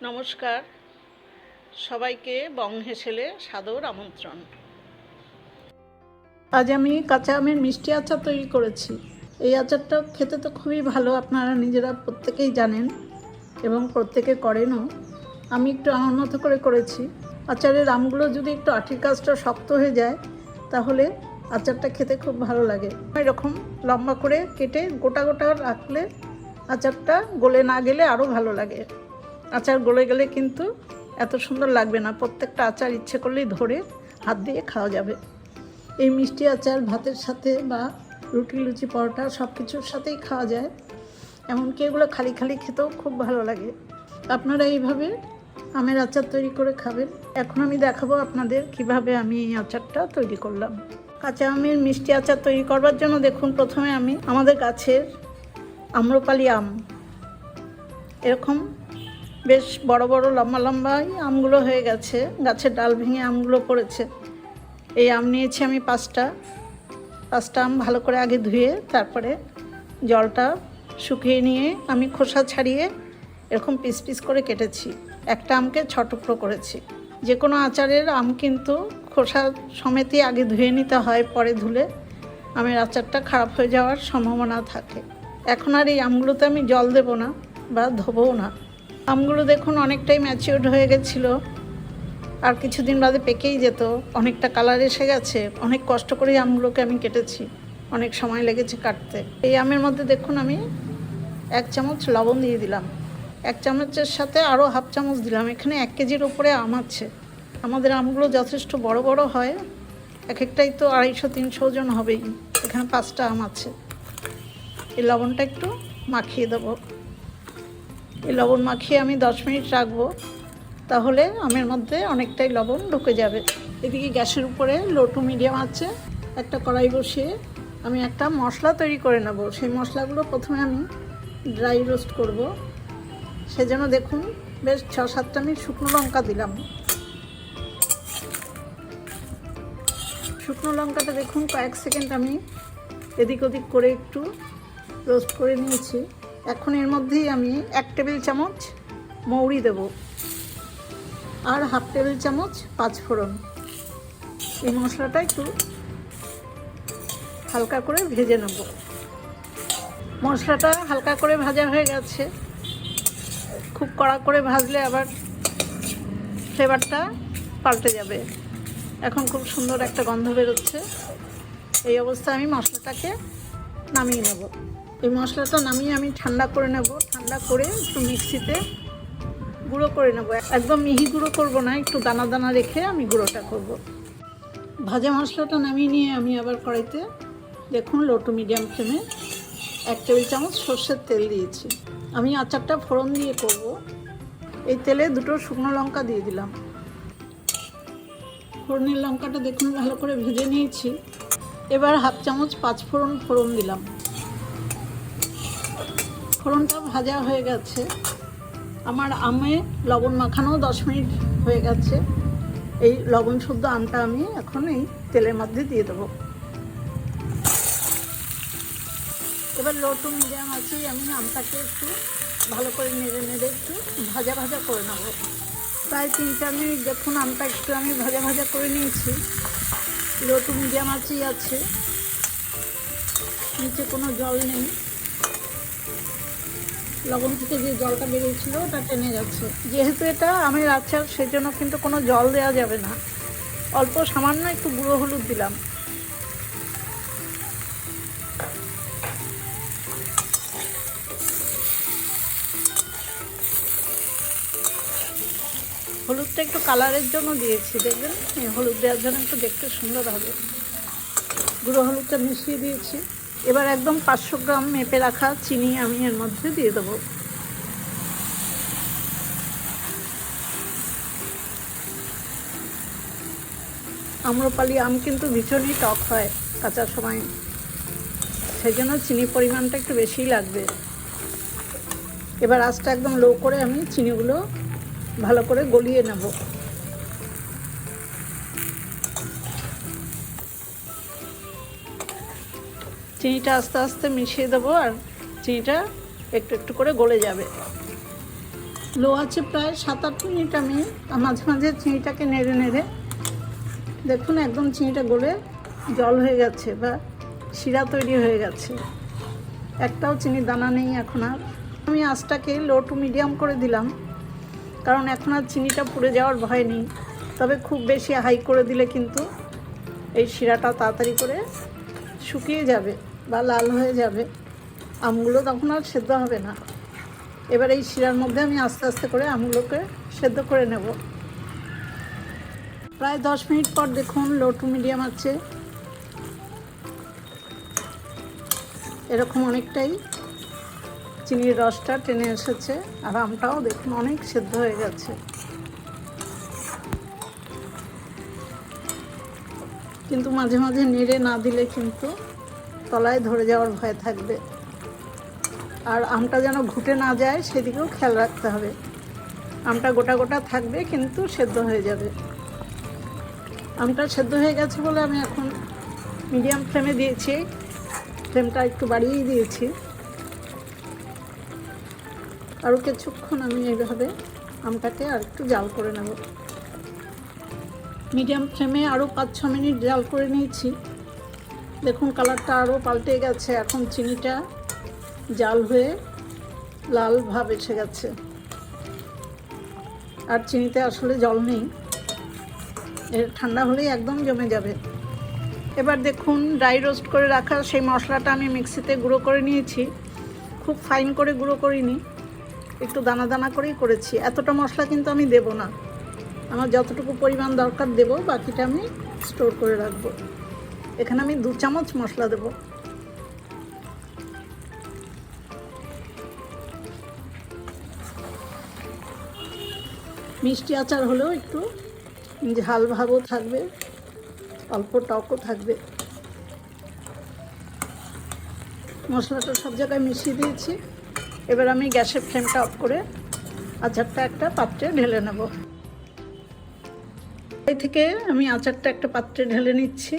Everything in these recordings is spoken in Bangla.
নমস্কার, সবাইকে বং হেসেলে সাদর আমন্ত্রণ। আজ আমি কাঁচা আমের মিষ্টি আচার তৈরি করেছি। এই আচারটা খেতে তো খুবই ভালো, আপনারা নিজেরা প্রত্যেকেই জানেন এবং প্রত্যেকে করেনও। আমি একটু আমার মতো করে করেছি। আচারের আমগুলো যদি একটু আটির কাজটা শক্ত হয়ে যায় তাহলে আচারটা খেতে খুব ভালো লাগে। এরকম লম্বা করে কেটে গোটা গোটা রাখলে আচারটা গলে না গেলে আরও ভালো লাগে। আচার গলে গেলে কিন্তু এত সুন্দর লাগবে না। প্রত্যেকটা আচার ইচ্ছে করলেই ধরে হাত দিয়ে খাওয়া যাবে। এই মিষ্টি আচার ভাতের সাথে বা রুটি, লুচি, পরোটা সব কিছুর সাথেই খাওয়া যায়। এমনকি এগুলো খালি খালি খেতেও খুব ভালো লাগে। আপনারা এইভাবে আমের আচার তৈরি করে খাবেন। এখন আমি দেখাবো আপনাদের কিভাবে আমি এই আচারটা তৈরি করলাম। কাঁচা আমের মিষ্টি আচার তৈরি করবার জন্য দেখুন, প্রথমে আমি আমাদের গাছের আম্রপালি আম, এরকম বেশ বড় বড় লম্বা লম্বাই আমগুলো হয়ে গেছে, গাছের ডাল ভেঙে আমগুলো পড়েছে। এই আম নিয়েছি আমি পাঁচটা আম ভালো করে আগে ধুয়ে তারপরে জলটা শুকিয়ে নিয়ে আমি খোসা ছাড়িয়ে এরকম পিস পিস করে কেটেছি। একটা আমকে 6 টুকরো করেছি। যে কোনো আচারের আম কিন্তু খোসা সমেতই আগে ধুয়ে নিতে হয়, পরে ধুলে আমের আচারটা খারাপ হয়ে যাওয়ার সম্ভাবনা থাকে। এখন আর এই আমগুলোতে আমি জল দেব না বা ধোবও না। আমগুলো দেখুন অনেকটাই ম্যাচিওর্ড হয়ে গেছিলো, আর কিছুদিন বাদে পেকেই যেত। অনেকটা কালার এসে গেছে। অনেক কষ্ট করে আমগুলোকে আমি কেটেছি, অনেক সময় লেগেছে কাটতে। এই আমের মধ্যে দেখুন আমি 1 চামচ লবণ দিয়ে দিলাম। 1 চামচের সাথে আরও হাফ চামচ দিলাম। এখানে 1 কেজির ওপরে আম আছে। আমাদের আমগুলো যথেষ্ট বড় বড় হয়, এক একটাই তো 250-300 ওজন হবেই। এখানে 5টা আম আছে। এই লবণটা একটু মাখিয়ে দেবো। এই লবণ মাখিয়ে আমি 10 মিনিট রাখবো, তাহলে আমের মধ্যে অনেকটাই লবণ ঢুকে যাবে। এদিকে গ্যাসের উপরে লো টু মিডিয়াম আছে একটা কড়াই বসিয়ে আমি একটা মশলা তৈরি করে নেব। সেই মশলাগুলো প্রথমে আমি ড্রাই রোস্ট করব। সেজন্য দেখুন বেশ 6-7টা আমি শুকনো লঙ্কা দিলাম। শুকনো লঙ্কাটা দেখুন কয়েক সেকেন্ড আমি এদিক ওদিক করে একটু রোস্ট করে নিয়েছি। এখন এর মধ্যেই আমি 1 টেবিল চামচ মৌরি দেব আর হাফ টেবিল চামচ 5 ফোড়ন। এই মশলাটা একটু হালকা করে ভেজে নেব। মশলাটা হালকা করে ভাজা হয়ে গেছে। খুব কড়া করে ভাজলে আবার ফ্লেভারটা পাল্টে যাবে। এখন খুব সুন্দর একটা গন্ধ বেরোচ্ছে। এই অবস্থায় আমি মশলাটাকে নামিয়ে নেব। এই মশলাটা নামিয়ে আমি ঠান্ডা করে নেব। ঠান্ডা করে একটু মিক্সিতে গুঁড়ো করে নেব। একদম মিহি গুঁড়ো করব না, একটু দানা দানা রেখে আমি গুঁড়োটা করব। ভাজা মশলাটা নামিয়ে নিয়ে আমি আবার কড়াইতে দেখুন লো টু মিডিয়াম ফ্লেমে 1 টেবিল চামচ সর্ষের তেল দিয়েছি। আমি আচারটা ফোড়ন দিয়ে করব। এই তেলে 2টো শুকনো লঙ্কা দিয়ে দিলাম। ফোড়নের লঙ্কাটা দেখুন ভালো করে ভেজে নিয়েছি। এবার হাফ চামচ 5 ফোড়ন দিলাম। ফোড়নটা ভাজা হয়ে গেছে। আমার আমে লবণ মাখানো 10 মিনিট হয়ে গেছে। এই লবণ শুদ্ধ আমটা আমি এখন এই তেলের মধ্যে দিয়ে দেবো। এবার লো টু মিডিয়াম আছে আমি আমটাকে একটু ভালো করে নেড়ে নেড়ে একটু ভাজা ভাজা করে নেব। প্রায় 3-4 মিনিট দেখুন আমটা একটু আমি ভাজা ভাজা করে নিয়েছি। লো টু মিডিয়াম আছে, নিচে কোনো জল নেই। লবণ থেকে যে জলটা বেরিয়েছিল ওটা টেনে যাচ্ছে। যেহেতু এটা আমের আচার সেজন্য কিন্তু কোনো জল দেওয়া যাবে না। অল্প সামান্য একটু গুঁড়ো হলুদ দিলাম। হলুদটা একটু কালারের জন্য দিয়েছি, দেখবেন হলুদ দেওয়ার জন্য একটু দেখতে সুন্দর হবে। গুঁড়ো হলুদটা মিশিয়ে দিয়েছি। এবার একদম 500 গ্রাম মেপে রাখা চিনি আমি এর মধ্যে দিয়ে দেবো। আম্রপালি আম কিন্তু ভীষণই টক হয় কাঁচার সময়, সেই জন্য চিনির পরিমাণটা একটু বেশিই লাগবে। এবার আঁচটা একদম লো করে আমি চিনিগুলো ভালো করে গলিয়ে নেব। চিনিটা আস্তে আস্তে মিশিয়ে দেবো আর চিনিটা একটু একটু করে গলে যাবে। লো আছে প্রায় 7-8 মিনিট আমি মাঝে মাঝে চিনিটাকে নেড়ে নেড়ে, দেখুন একদম চিনিটা গলে জল হয়ে গেছে বা শিরা তৈরি হয়ে গেছে, একটাও চিনির দানা নেই এখন আর। আমি আঁচটাকে লো টু মিডিয়াম করে দিলাম, কারণ এখন আর চিনিটা পুড়ে যাওয়ার ভয় নেই। তবে খুব বেশি হাই করে দিলে কিন্তু এই শিরাটা তাড়াতাড়ি করে শুকিয়ে যাবে বা লাল হয়ে যাবে, আমগুলো তখন আর সেদ্ধ হবে না। এবার এই শিরার মধ্যে আমি আস্তে আস্তে করে আমগুলোকে সেদ্ধ করে নেব। প্রায় 10 মিনিট পর দেখুন লো টু মিডিয়াম আছে, এরকম অনেকটাই চিনির রসটা টেনে এসেছে আর আমটাও দেখুন অনেক সেদ্ধ হয়ে গেছে। কিন্তু মাঝে মাঝে নেড়ে না দিলে কিন্তু তলায় ধরে যাওয়ার ভয় থাকবে, আর আমটা যেন ঘুটে না যায় সেদিকেও খেয়াল রাখতে হবে। আমটা গোটা গোটা থাকবে কিন্তু সেদ্ধ হয়ে যাবে। আমটা সেদ্ধ হয়ে গেছে বলে আমি এখন মিডিয়াম ফ্লেমে দিয়েছি, ফ্লেমটা একটু বাড়িয়েই দিয়েছি। আরও কিছুক্ষণ আমি এইভাবে আমটাকে আর একটু জাল করে নেব। মিডিয়াম ফ্লেমে আরও 5-6 মিনিট জাল করে নিয়েছি। দেখুন কালারটা আরও পাল্টে গেছে, এখন চিনিটা জাল হয়ে লাল ভাব এসে গেছে আর চিনিতে আসলে জল নেই, এর ঠান্ডা হলেই একদম জমে যাবে। এবার দেখুন ড্রাই রোস্ট করে রাখা সেই মশলাটা আমি মিক্সিতে গুঁড়ো করে নিয়েছি। খুব ফাইন করে গুঁড়ো করিনি, একটু দানা দানা করেই করেছি। এতটা মশলা কিন্তু আমি দেব না, আমার যতটুকু পরিমাণ দরকার দেব, বাকিটা আমি স্টোর করে রাখবো। এখানে আমি 2 চামচ মশলা দেব। মিষ্টি আচার হলেও একটু ঝাল ভাবও থাকবে, অল্প টকও থাকবে। মশলাটা সব জায়গায় মিশিয়ে দিয়েছি। এবার আমি গ্যাসের ফ্লেমটা অফ করে আচারটা একটা পাত্রে ঢেলে নেব। এই থেকে আমি আচারটা একটা পাত্রে ঢেলে নিচ্ছি।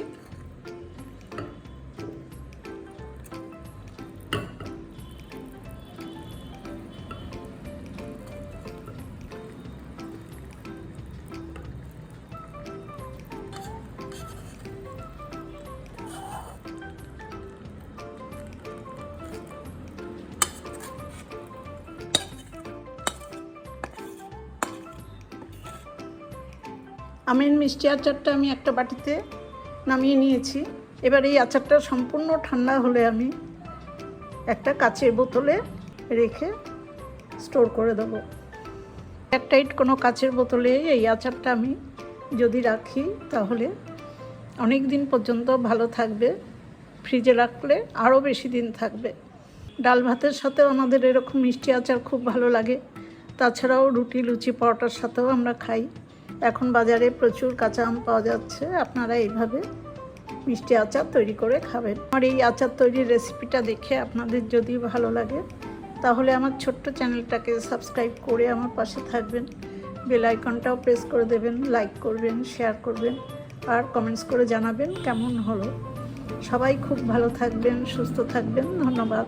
আমের মিষ্টি আচারটা আমি একটা বাটিতে নামিয়ে নিয়েছি। এবার এই আচারটা সম্পূর্ণ ঠান্ডা হলে আমি একটা কাচের বোতলে রেখে স্টোর করে দেবো। এয়ারটাইট কোনো কাচের বোতলে এই আচারটা আমি যদি রাখি তাহলে অনেক দিন পর্যন্ত ভালো থাকবে, ফ্রিজে রাখলে আরও বেশি দিন থাকবে। ডাল ভাতের সাথেও আমাদের এরকম মিষ্টি আচার খুব ভালো লাগে, তাছাড়াও রুটি লুচি পরোটার সাথেও আমরা খাই। এখন বাজারে প্রচুর কাঁচা আম পাওয়া যাচ্ছে, আপনারা এইভাবে মিষ্টি আচার তৈরি করে খাবেন। আমার এই আচার তৈরির রেসিপিটা দেখে আপনাদের যদি ভালো লাগে তাহলে আমার ছোট্ট চ্যানেলটাকে সাবস্ক্রাইব করে আমার পাশে থাকবেন, বেল আইকনটাও প্রেস করে দেবেন, লাইক করবেন, শেয়ার করবেন আর কমেন্টস করে জানাবেন কেমন হলো। সবাই খুব ভালো থাকবেন, সুস্থ থাকবেন। ধন্যবাদ।